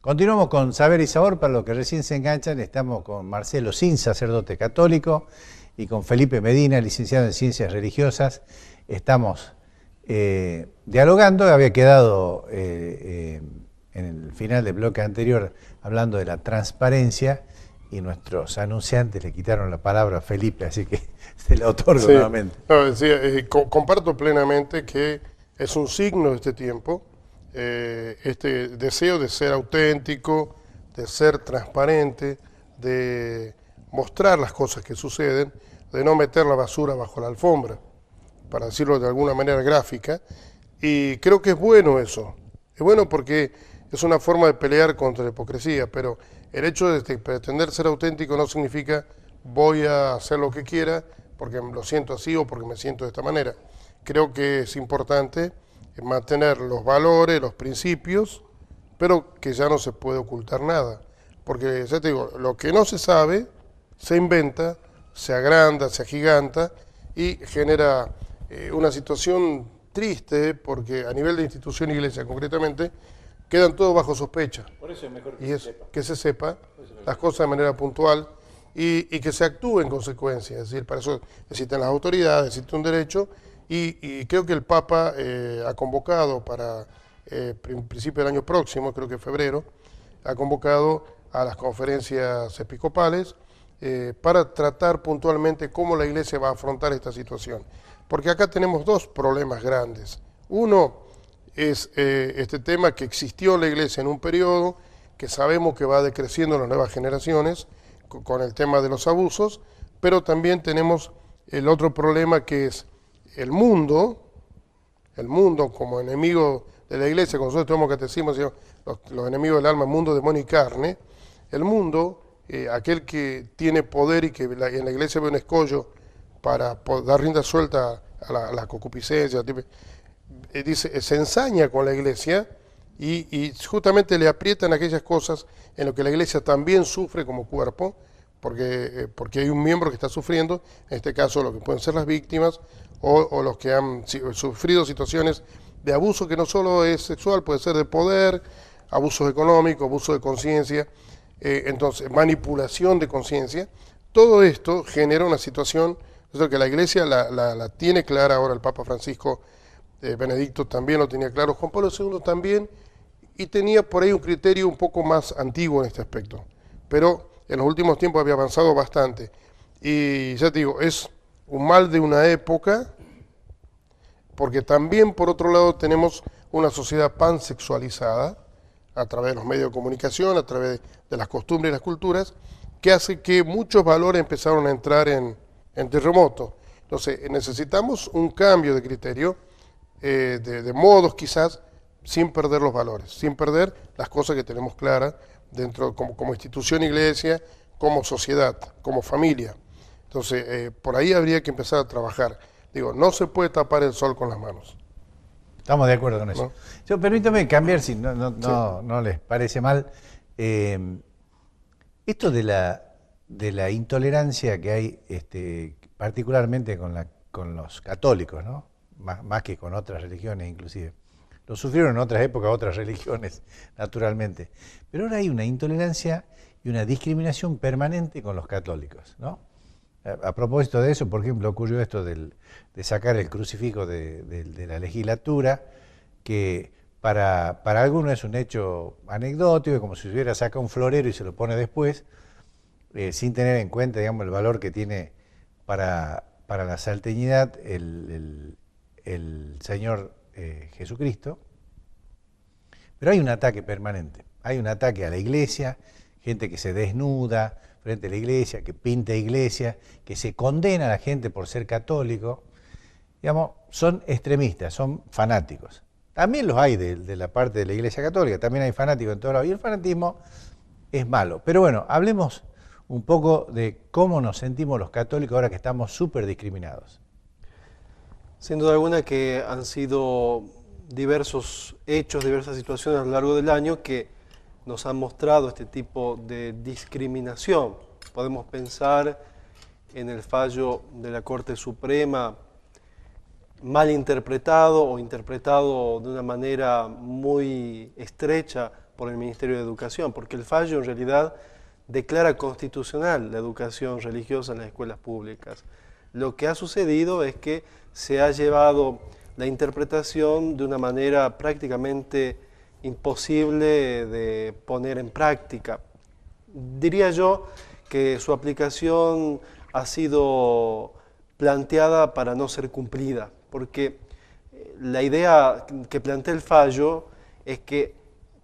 Continuamos con Saber y Sabor. Para los que recién se enganchan, estamos con Marcelo Sin, sacerdote católico, y con Felipe Medina, licenciado en Ciencias Religiosas. Estamos dialogando. Había quedado en el final del bloque anterior hablando de la transparencia, y nuestros anunciantes le quitaron la palabra a Felipe, así que se la otorgo nuevamente. No, decía, comparto plenamente que es un signo de este tiempo, este deseo de ser auténtico, de ser transparente, de mostrar las cosas que suceden, de no meter la basura bajo la alfombra, para decirlo de alguna manera gráfica, y creo que es bueno eso. Es bueno porque es una forma de pelear contra la hipocresía, pero el hecho de pretender ser auténtico no significa voy a hacer lo que quiera porque lo siento así o porque me siento de esta manera. Creo que es importante mantener los valores, los principios, pero que ya no se puede ocultar nada. Porque, ya te digo, lo que no se sabe, se inventa, se agranda, se agiganta y genera una situación triste, porque a nivel de institución iglesia concretamente, quedan todos bajo sospecha. Por eso es mejor Que se sepa las cosas de manera puntual y que se actúe en consecuencia. Es decir, para eso existen las autoridades, existe un derecho, y creo que el Papa ha convocado para principio del año próximo, creo que febrero, ha convocado a las conferencias episcopales para tratar puntualmente cómo la Iglesia va a afrontar esta situación. Porque acá tenemos dos problemas grandes. Uno es este tema que existió en la Iglesia en un periodo, que sabemos que va decreciendo en las nuevas generaciones con el tema de los abusos, pero también tenemos el otro problema, que es el mundo como enemigo de la Iglesia. Cuando nosotros tenemos catecismo, los enemigos del alma, mundo, demonio y carne. El mundo, aquel que tiene poder y que en la Iglesia ve un escollo para dar rienda suelta a la concupiscencia, dice, se ensaña con la Iglesia y justamente le aprietan aquellas cosas en lo que la Iglesia también sufre como cuerpo, porque hay un miembro que está sufriendo, en este caso lo que pueden ser las víctimas o los que han sufrido situaciones de abuso, que no solo es sexual, puede ser de poder, abusos económicos, abuso de conciencia, entonces manipulación de conciencia. Todo esto genera una situación que la Iglesia la tiene clara ahora. El Papa Francisco, Benedicto también lo tenía claro, Juan Pablo II también, y tenía por ahí un criterio un poco más antiguo en este aspecto, pero en los últimos tiempos había avanzado bastante. Y ya te digo, es un mal de una época, porque también por otro lado tenemos una sociedad pansexualizada a través de los medios de comunicación, a través de las costumbres y las culturas, que hace que muchos valores empezaron a entrar en terremoto. Entonces necesitamos un cambio de criterio, de modos quizás, sin perder los valores, sin perder las cosas que tenemos claras dentro como institución iglesia, como sociedad, como familia. Entonces, por ahí habría que empezar a trabajar. Digo, no se puede tapar el sol con las manos. Estamos de acuerdo con eso. ¿No? Yo, permítame cambiar, si no Sí. les parece mal. Esto de la intolerancia que hay, particularmente con los católicos, ¿no? Más que con otras religiones inclusive. Lo sufrieron en otras épocas otras religiones, naturalmente. Pero ahora hay una intolerancia y una discriminación permanente con los católicos, ¿no? A propósito de eso, por ejemplo, ocurrió esto de sacar el crucifijo de la legislatura, que para algunos es un hecho anecdótico, como si se hubiera sacado un florero y se lo pone después, sin tener en cuenta, digamos, el valor que tiene para la salteñidad el Señor Jesucristo. Pero hay un ataque permanente, hay un ataque a la iglesia, gente que se desnuda frente a la iglesia, que pinta iglesia, que se condena a la gente por ser católico. Digamos, son extremistas, son fanáticos. También los hay de la parte de la Iglesia Católica, también hay fanáticos en todos lados, y el fanatismo es malo. Pero bueno, hablemos un poco de cómo nos sentimos los católicos ahora que estamos súper discriminados. Sin duda alguna que han sido diversos hechos, diversas situaciones a lo largo del año que nos han mostrado este tipo de discriminación. Podemos pensar en el fallo de la Corte Suprema, mal interpretado o interpretado de una manera muy estrecha por el Ministerio de Educación, porque el fallo en realidad declara constitucional la educación religiosa en las escuelas públicas. Lo que ha sucedido es que se ha llevado la interpretación de una manera prácticamente imposible de poner en práctica. Diría yo que su aplicación ha sido planteada para no ser cumplida, porque la idea que plantea el fallo es que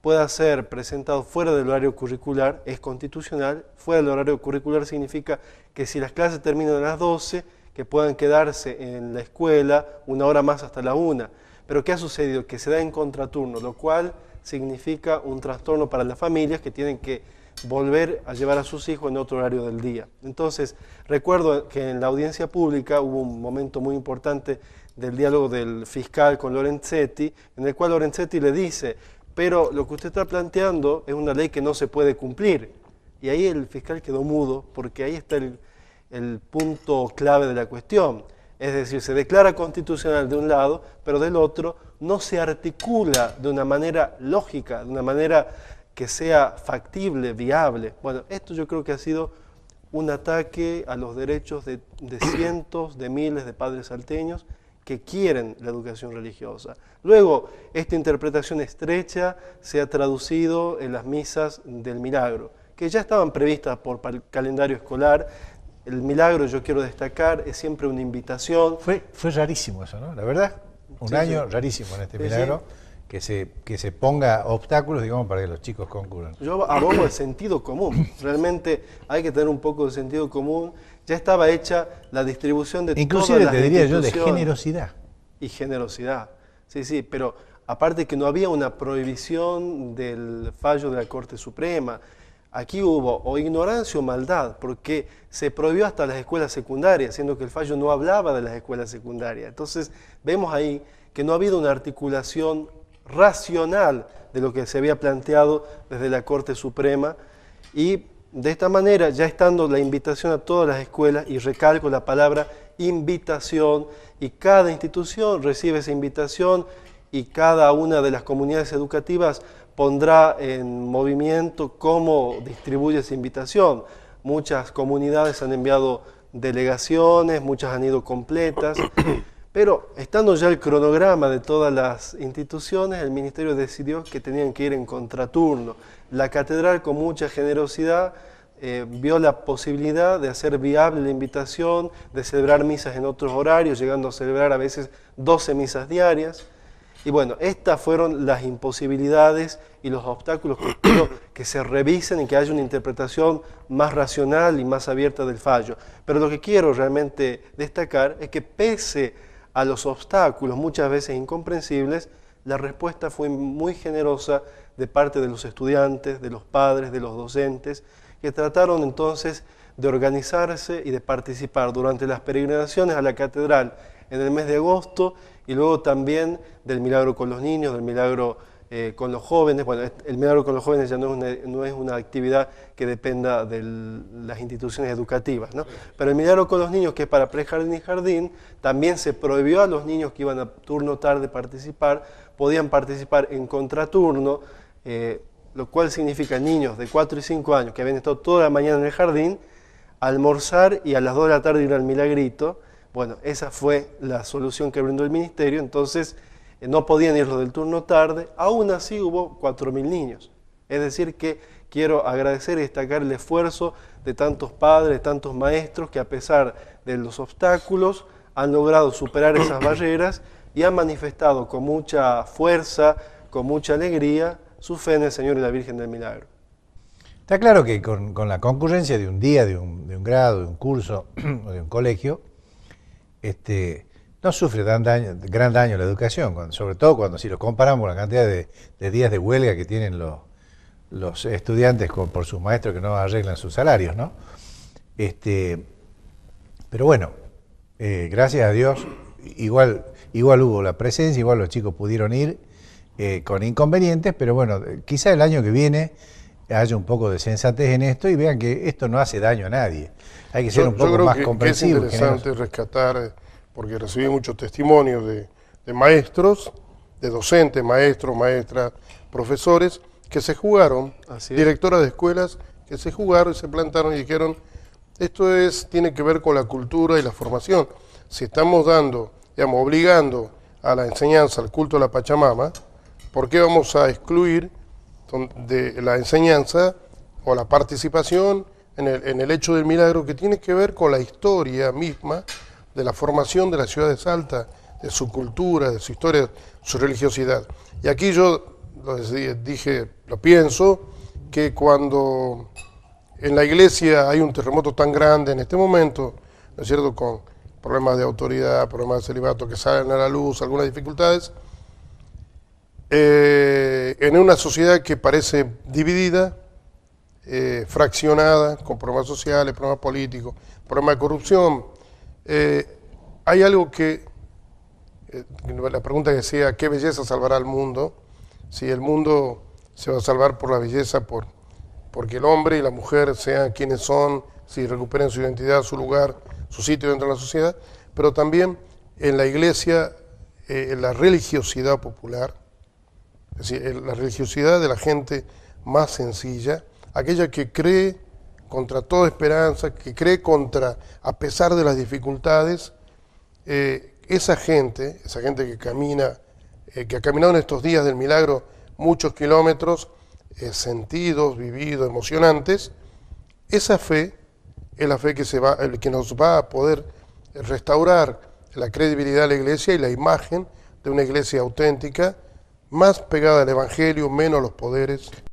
pueda ser presentado fuera del horario curricular, es constitucional. Fuera del horario curricular significa que si las clases terminan a las 12, que puedan quedarse en la escuela una hora más hasta la 1. Pero ¿qué ha sucedido? Que se da en contraturno, lo cual significa un trastorno para las familias que tienen que volver a llevar a sus hijos en otro horario del día. Entonces, recuerdo que en la audiencia pública hubo un momento muy importante del diálogo del fiscal con Lorenzetti, en el cual Lorenzetti le dice: pero lo que usted está planteando es una ley que no se puede cumplir. Y ahí el fiscal quedó mudo, porque ahí está el punto clave de la cuestión. Es decir, se declara constitucional de un lado, pero del otro no se articula de una manera lógica, de una manera que sea factible, viable. Bueno, esto yo creo que ha sido un ataque a los derechos de cientos, de miles de padres salteños que quieren la educación religiosa. Luego, esta interpretación estrecha se ha traducido en las misas del Milagro, que ya estaban previstas por calendario escolar. El Milagro, yo quiero destacar, es siempre una invitación. Fue rarísimo eso, ¿no? La verdad, un año rarísimo en este Milagro, que se ponga obstáculos, digamos, para que los chicos concurran. Yo abogo el sentido común. Realmente hay que tener un poco de sentido común. Ya estaba hecha la distribución de inclusive todas las te diría yo de instituciones. generosidad. Y generosidad. Sí, pero aparte que no había una prohibición del fallo de la Corte Suprema. Aquí hubo o ignorancia o maldad, porque se prohibió hasta las escuelas secundarias, siendo que el fallo no hablaba de las escuelas secundarias. Entonces vemos ahí que no ha habido una articulación racional de lo que se había planteado desde la Corte Suprema, y de esta manera, ya estando la invitación a todas las escuelas, y recalco la palabra invitación, y cada institución recibe esa invitación, y cada una de las comunidades educativas pondrá en movimiento cómo distribuye esa invitación. Muchas comunidades han enviado delegaciones, muchas han ido completas, pero estando ya el cronograma de todas las instituciones, el Ministerio decidió que tenían que ir en contraturno. La catedral, con mucha generosidad, vio la posibilidad de hacer viable la invitación, de celebrar misas en otros horarios, llegando a celebrar a veces 12 misas diarias. Y bueno, estas fueron las imposibilidades y los obstáculos que quiero que se revisen y que haya una interpretación más racional y más abierta del fallo. Pero lo que quiero realmente destacar es que pese a los obstáculos, muchas veces incomprensibles, la respuesta fue muy generosa de parte de los estudiantes, de los padres, de los docentes, que trataron entonces de organizarse y de participar durante las peregrinaciones a la catedral en el mes de agosto, y luego también del Milagro con los niños, del Milagro con los jóvenes. Bueno, el Milagro con los jóvenes ya no es una actividad que dependa de las instituciones educativas, ¿no? Pero el Milagro con los niños, que es para prejardín y jardín, también se prohibió a los niños que iban a turno tarde participar, podían participar en contraturno, lo cual significa niños de 4 y 5 años que habían estado toda la mañana en el jardín, almorzar y a las 2 de la tarde ir al Milagrito. Bueno, esa fue la solución que brindó el Ministerio. Entonces no podían ir los del turno tarde, aún así hubo 4.000 niños. Es decir que quiero agradecer y destacar el esfuerzo de tantos padres, de tantos maestros, que a pesar de los obstáculos han logrado superar esas barreras y han manifestado con mucha fuerza, con mucha alegría, su fe en el Señor y la Virgen del Milagro. Está claro que con la concurrencia de un día, de un grado, de un curso o de un colegio, no sufre gran daño la educación, sobre todo cuando si lo comparamos con la cantidad de días de huelga que tienen los estudiantes por sus maestros que no arreglan sus salarios, ¿no? Pero bueno, gracias a Dios, igual hubo la presencia, igual los chicos pudieron ir con inconvenientes, pero bueno, quizá el año que viene haya un poco de sensatez en esto y vean que esto no hace daño a nadie. Hay que ser un poco más comprensivos. Es interesante rescatar, porque recibí muchos testimonios de maestros, de docentes, maestros, maestras, profesores, que se jugaron, Así es. directoras de escuelas que se jugaron y se plantaron y dijeron, tiene que ver con la cultura y la formación. Si estamos dando, digamos, obligando a la enseñanza, al culto a la Pachamama, ¿por qué vamos a excluir de la enseñanza o la participación en el hecho del milagro que tiene que ver con la historia misma de la formación de la ciudad de Salta, de su cultura, de su historia, su religiosidad? Y aquí yo lo pienso, que cuando en la iglesia hay un terremoto tan grande en este momento, ¿no es cierto?, con problemas de autoridad, problemas de celibato que salen a la luz, algunas dificultades, en una sociedad que parece dividida, fraccionada, con problemas sociales, problemas políticos, problemas de corrupción, hay algo la pregunta que decía, ¿qué belleza salvará al mundo? Si el mundo se va a salvar por la belleza, porque el hombre y la mujer sean quienes son, si recuperen su identidad, su lugar, su sitio dentro de la sociedad, pero también en la iglesia, la religiosidad popular, es decir, la religiosidad de la gente más sencilla, aquella que cree contra toda esperanza, que cree a pesar de las dificultades, esa gente que camina, que ha caminado en estos días del milagro muchos kilómetros, sentidos, vividos, emocionantes, esa fe es la fe que nos va a poder restaurar la credibilidad de la iglesia y la imagen de una iglesia auténtica, más pegada al Evangelio, menos a los poderes,